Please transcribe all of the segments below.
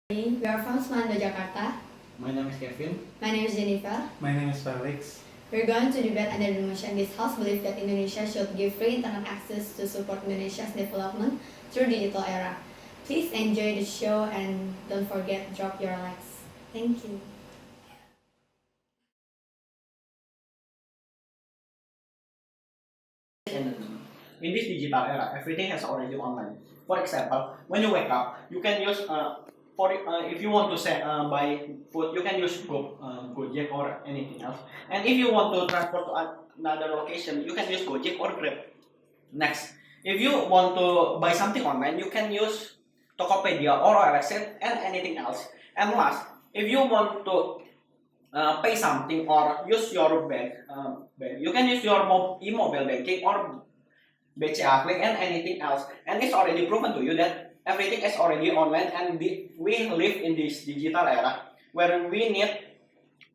We are from SMAN, Jakarta. My name is Kevin. My name is Jennifer. My name is Felix. We're going to debate under the motion this House believes that Indonesia should give free internet access to support Indonesia's development through digital era. Please enjoy the show and don't forget drop your likes. Thank you. In this digital era, everything has already online. For example, when you wake up, you can use if you want to say buy food, you can use Gojek or anything else. And if you want to transport to another location, you can use Gojek or Grab. Next, if you want to buy something online, you can use Tokopedia or OLX and anything else. And last, if you want to pay something or use your bank, you can use your e-mobile banking or BCA Click and anything else. And it's already proven to you that everything is already online, and we live in this digital era where we need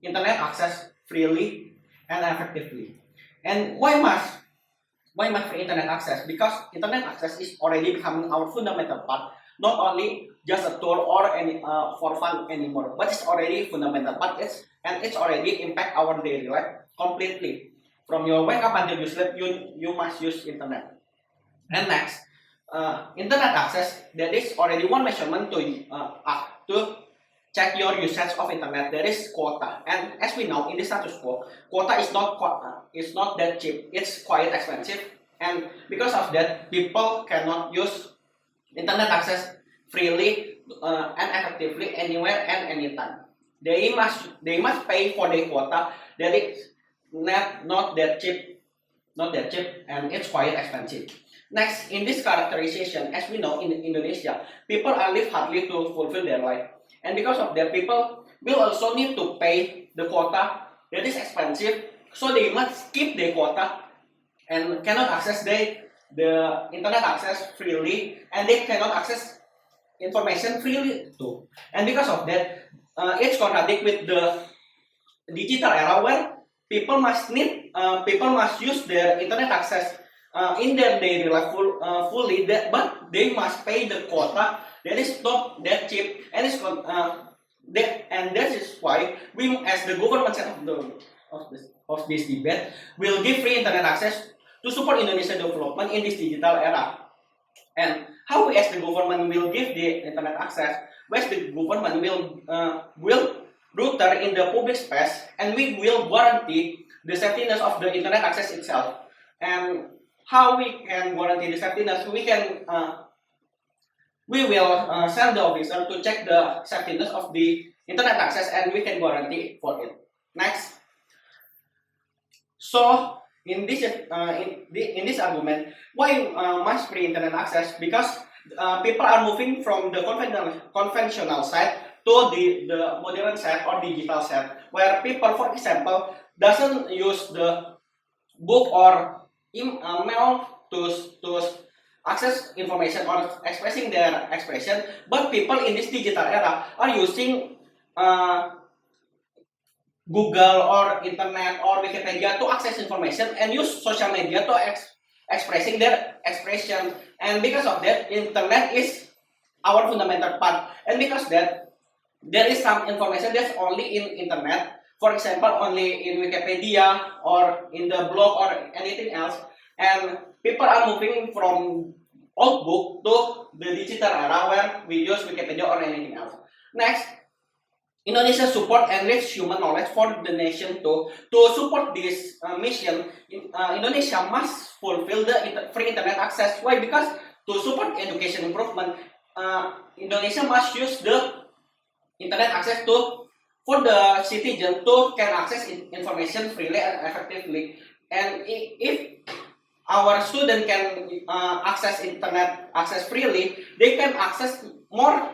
internet access freely and effectively. And why must free internet access? Because internet access is already becoming our fundamental part, not only just a tool or any for fun anymore, but it's already fundamental part. It's already impact our daily life completely. From your wake up until you sleep, you must use internet. And next, internet access, there is already one measurement to check your usage of internet. There is quota, and as we know in the status quo, quota is not that cheap. It's quite expensive, and because of that, people cannot use internet access freely and effectively anywhere and anytime. They must pay for the quota. That is not that cheap, and it's quite expensive. Next, in this characterization, as we know in Indonesia, people are live hardly to fulfill their life, and because of that, people will also need to pay the quota that is expensive, so they must keep the quota and cannot access the internet access freely, and they cannot access information freely too. And because of that, it's contradict with the digital era where people must use their internet access in their daily life fully, but they must pay the quota that is not that cheap, and that is why we, as the government side of this debate, will give free internet access to support Indonesian development in this digital era. And how we as the government will give the internet access? Whereas the government will router in the public space, and we will guarantee the safetyness of the internet access itself. And how we can guarantee the safetyness? We will send the officer to check the safetyness of the internet access, and we can guarantee for it. Next, so in this argument, why must free internet access? Because people are moving from the conventional side to the modern side or digital side, where people, for example, doesn't use the book or email to access information or expressing their expression, but people in this digital era are using Google or internet or Wikipedia to access information and use social media to expressing their expression. And because of that, internet is our fundamental part. And because that, there is some information that's only in internet. For example, only in Wikipedia or in the blog or anything else. And people are moving from old book to the digital era where we use Wikipedia or anything else. Next, Indonesia support and enrich human knowledge for the nation to support this mission. Indonesia must fulfill the free internet access. Why? Because to support education improvement, Indonesia must use the internet access for the citizen to can access information freely and effectively. And if our student can access internet access freely, they can access more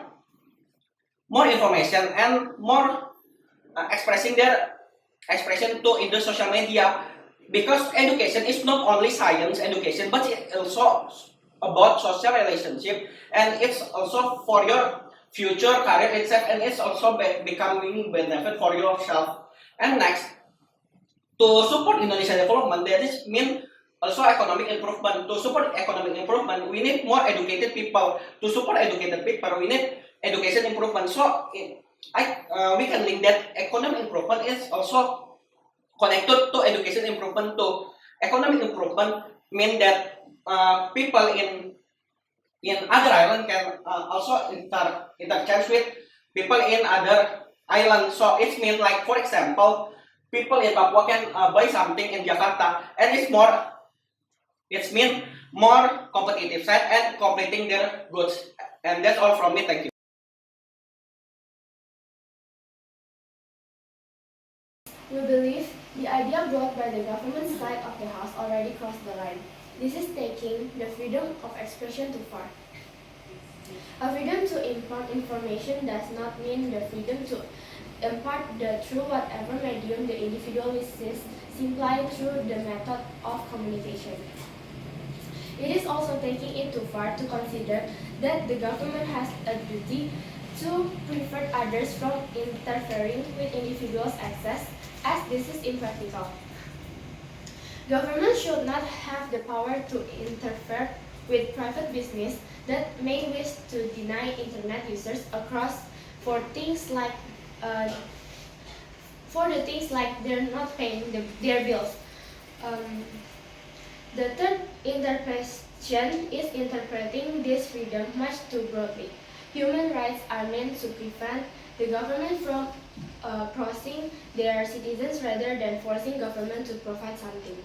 information and more expressing their expression in the social media. Because education is not only science education, but it's also about social relationship, and it's also for your future career itself, and it's also becoming benefit for yourself. And next, to support Indonesia development, that is mean also economic improvement. To support economic improvement, we need more educated people. To support educated people, we need education improvement. So we can link that economic improvement is also connected to education improvement too. Economic improvement mean that people in other island can also interchange with people in other islands. So it means like, for example, people in Papua can buy something in Jakarta, and it's mean more competitive side and completing their goods. And that's all from me. Thank you. We believe the idea brought by the government side of the House already crossed the line. This is taking the freedom of expression too far. A freedom to impart information does not mean the freedom to impart the through whatever medium the individual wishes, simply through the method of communication. It is also taking it too far to consider that the government has a duty to prevent others from interfering with individuals' access, as this is impractical. Government should not have the power to interfere with private business that may wish to deny internet users across for things like they're not paying their bills. The third interpretation is interpreting this freedom much too broadly. Human rights are meant to prevent the government from forcing their citizens rather than forcing government to provide something.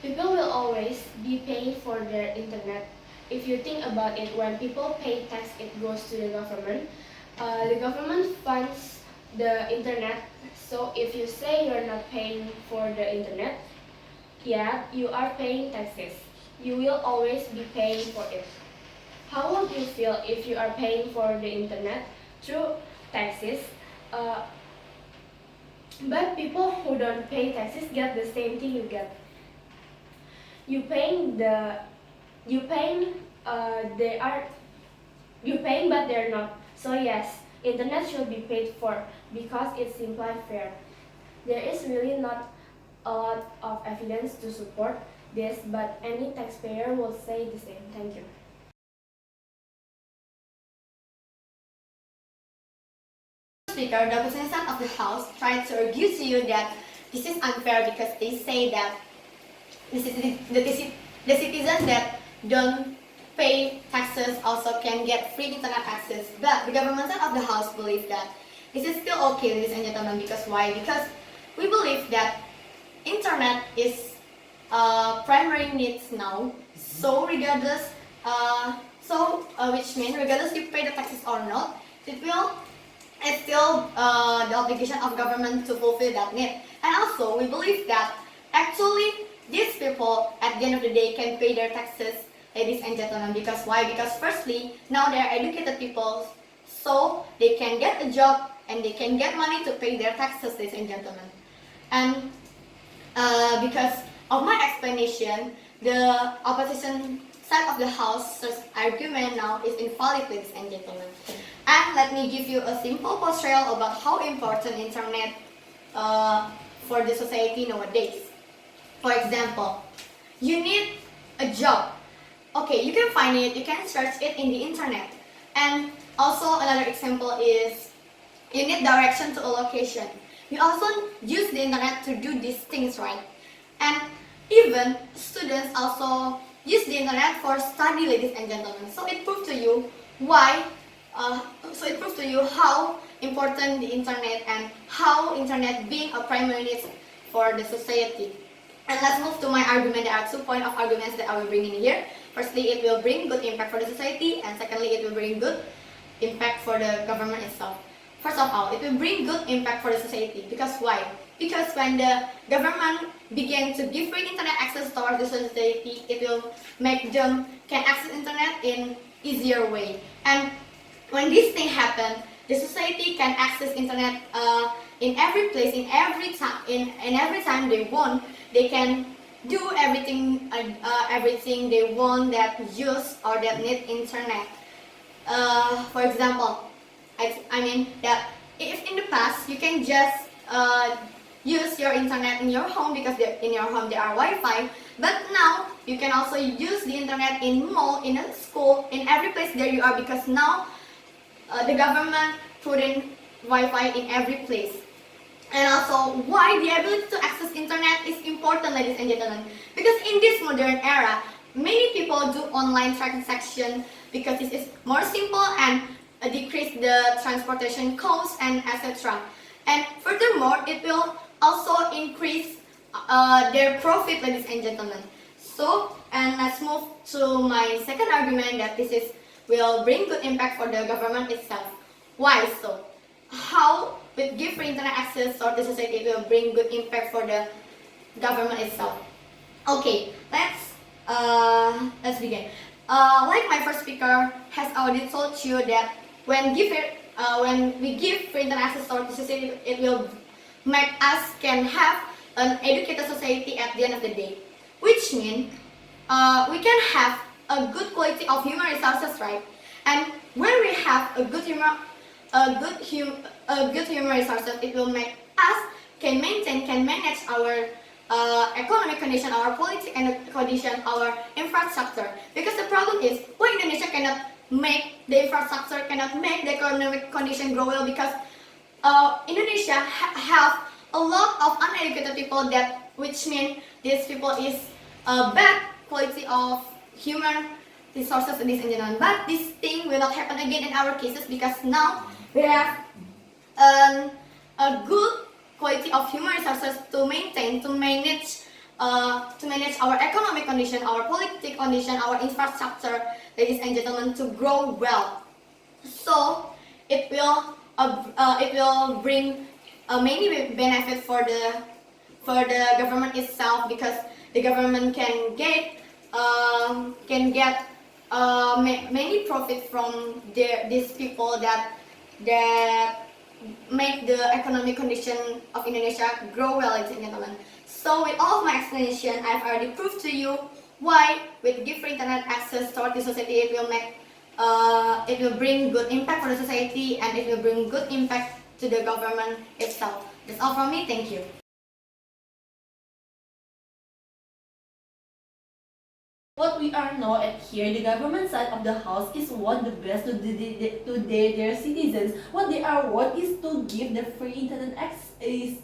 People will always be paying for their internet. If you think about it, when people pay tax, it goes to the government. The government funds the internet, so if you say you're not paying for the internet, yeah, you are paying taxes. You will always be paying for it. How would you feel if you are paying for the internet through taxes, but people who don't pay taxes get the same thing you get? You paying, but they're not. So yes, internet should be paid for because it's simply fair. There is really not a lot of evidence to support this, but any taxpayer will say the same. Thank you. Speaker, the opposition of the House tried to argue to you that this is unfair because they say that the citizens that don't pay taxes also can get free internet access. But the government side of the House believes that this is still okay, ladies and gentlemen. Because why? Because we believe that internet is primary needs now. So regardless, which means regardless you pay the taxes or not, it's still the obligation of government to fulfill that need. And also, we believe that actually these people at the end of the day can pay their taxes, ladies and gentlemen. Because why? Because firstly, now they are educated people, so they can get a job and they can get money to pay their taxes, ladies and gentlemen. And because of my explanation, the opposition side of the House's argument now is invalid, ladies and gentlemen. And let me give you a simple portrayal about how important internet for the society nowadays. For example, you need a job. Okay, you can find it, you can search it in the internet. And also another example is you need direction to a location. You also use the internet to do these things, right? And even students also use the internet for study, ladies and gentlemen. So it proves to you how important the internet and how internet being a primary need for the society. And let's move to my argument. There are 2 points of arguments that I will bring in here. Firstly, it will bring good impact for the society, and secondly, it will bring good impact for the government itself. First of all, it will bring good impact for the society. Because why? Because when the government began to give free internet access towards the society, it will make them can access internet in easier way. And when this thing happen, the society can access internet in every place, in every time they want. They can do everything they want that use or that need internet. For example, I mean that if in the past you can just use your internet in your home because in your home there are Wi-Fi, but now you can also use the internet in mall, in a school, in every place there you are, because now the government putting Wi-Fi in every place. And also, why the ability to access internet is important, ladies and gentlemen. Because in this modern era, many people do online transaction because this is more simple and decrease the transportation costs and etc. And furthermore, it will also increase their profit, ladies and gentlemen. So, and let's move to my second argument that this is will bring good impact for the government itself. Why so? How with give free internet access or the society will bring good impact for the government itself? Okay, let's begin. Like my first speaker has already told you that when we give free internet access to the society, it will make us can have an educated society at the end of the day, which means we can have a good quality of human resources, right? And when we have a good human resources, it will make us can manage our economic condition, our political condition, our infrastructure. Because the problem is, why Indonesia cannot make the infrastructure, cannot make the economic condition grow well, because Indonesia have a lot of uneducated people, that which means these people is a bad quality of human resources, ladies and gentlemen. But this thing will not happen again in our cases, because now we have a good quality of human resources to maintain, to manage our economic condition, our political condition, our infrastructure, ladies and gentlemen, to grow well. So it will bring many benefits for the government itself, because the government can get many profit from these people that make the economic condition of Indonesia grow well, ladies and gentlemen. So with all of my explanation, I've already proved to you why with give free internet access toward the society, it will bring good impact for the society, and it will bring good impact to the government itself. That's all from me. Thank you. What we are now at here, the government side of the house is what the best to their citizens. What they are what is to give the free internet access,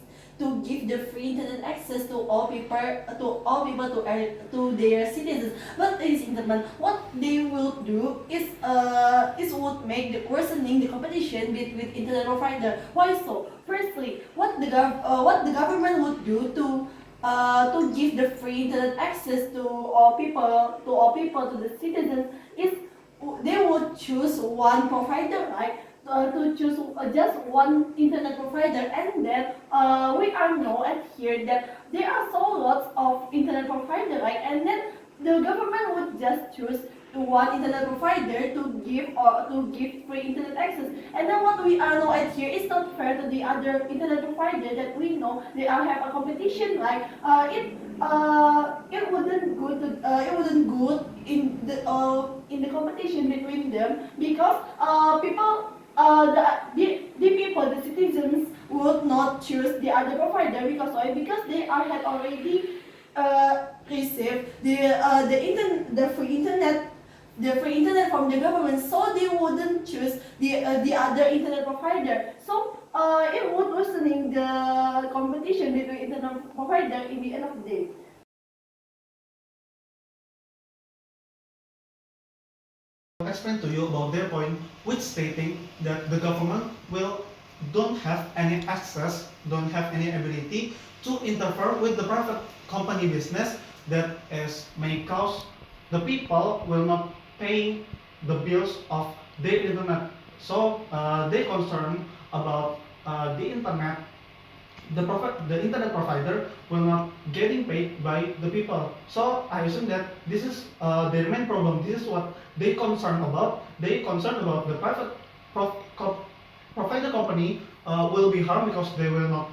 to all people to their citizens. But ladies and gentlemen, what they will do is would make the worsening the competition between internet provider. Why so? Firstly, what the government would do to give the free internet access to all people, to the citizens, is they would choose one provider, right? To choose just one internet provider, and then we are know at here that there are so lots of internet provider, right? And then the government would just choose one internet provider to give free internet access. And then what we are know at here is not fair to the other internet provider that we know they are have a competition, like it wouldn't good in the competition between them, because the citizens would not choose the other provider. Because why? Because they had already received the free internet from the government, so they wouldn't choose the other internet provider. So it would worsening the competition between internet provider in the end of the day. Explain to you about their point, which stating that the government don't have any access, don't have any ability to interfere with the private company business, that may cause the people will not pay the bills of their internet. So they concerned about the internet. The internet provider will not getting paid by the people. So I assume that this is their main problem. This is what they concerned about. They concerned about the private provider company will be harmed, because they will not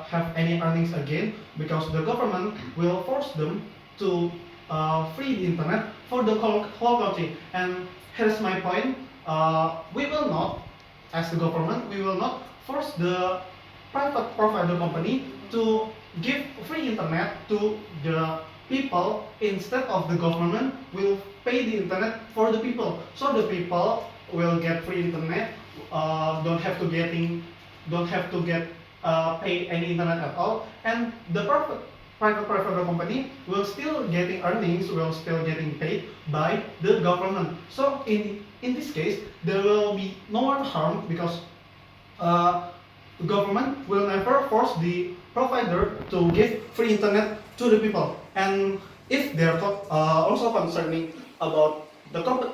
have any earnings again, because the government will force them to free the internet for the whole country. And here's my point: we will not, as the government, we will not force the private provider company to give free internet to the people. Instead of the government will pay the internet for the people, so the people will get free internet, don't have to get pay any internet at all, and the private company will still getting earnings, will still getting paid by the government. So in this case, there will be no one harmed because the government will never force the provider to give free internet to the people. And if they are also concerning about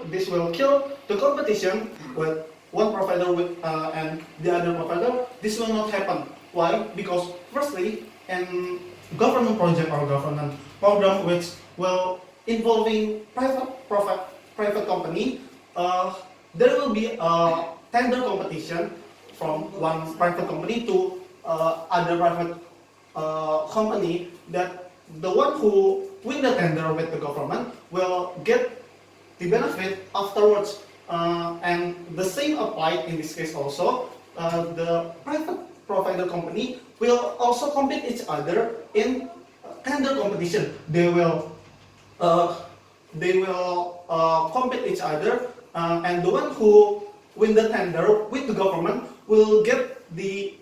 this will kill the competition with one provider and the other provider, this will not happen. Why? Because firstly, in government project or government program which will involving private company, there will be a tender competition from one private company to other private company, that the one who win the tender with the government will get the benefit afterwards. And the same applied in this case also. The private provider company will also compete each other in tender competition. They will compete each other, and the one who win the tender with the government will get the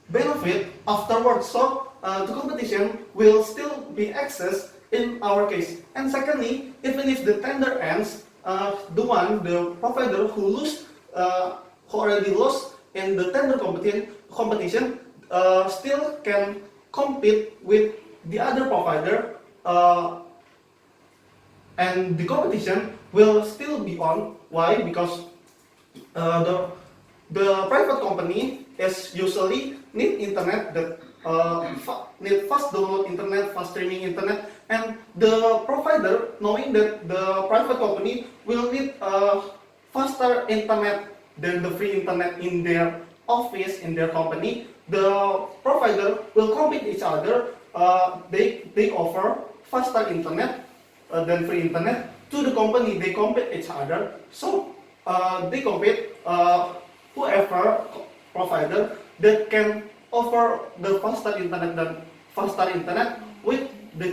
benefit afterwards. So the competition will still be accessed in our case. And secondly, even if the tender ends, the provider who already lost in the tender competition still can compete with the other provider, and the competition will still be on. Why? Because the private company is usually need internet that need fast download internet, fast streaming internet, and the provider, knowing that the private company will need faster internet than the free internet in their office, in their company, the provider will compete each other. They offer faster internet than free internet to the company. They compete each other. So they compete whoever provider that can offer the faster internet with the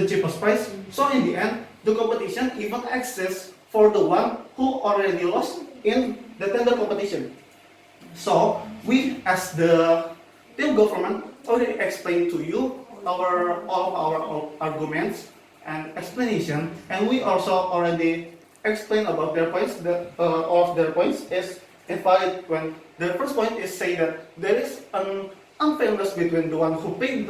cheapest price. So in the end, the competition even exists for the one who already lost in the tender competition. So we, as the team government, already explained to you all of our arguments and explanation, and we also already explained about their points. All of their points is invalid when the first point is say that there is an unfairness between the one who paid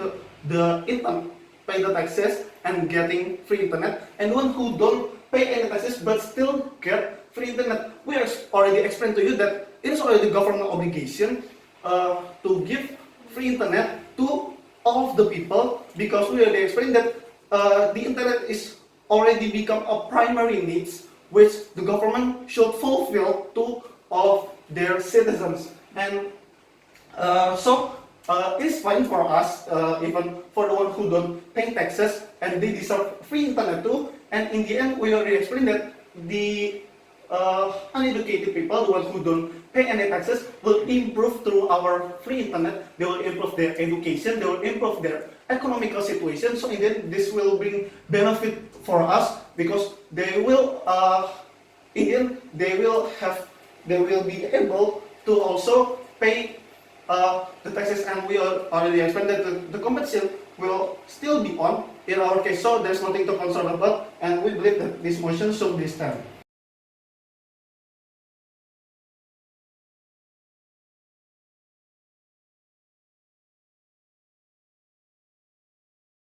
pay the taxes and getting free internet, and one who don't pay any taxes but still get free internet. We already explained to you that it is already government obligation to give free internet to all of the people, because we already explained that the internet is already become a primary needs which the government should fulfill to all of their citizens. And so it's fine for us, even for the one who don't pay taxes, and they deserve free internet too. And in the end, we already explained that the uneducated people, the ones who don't pay any taxes, will improve through our free internet. They will improve their education, they will improve their economical situation. So in the end, this will bring benefit for us, because they will, in the end, they will be able to also pay the taxes. And we already explained that the competition will still be on in our case. So there's nothing to concern about, and we believe that this motion should be stand.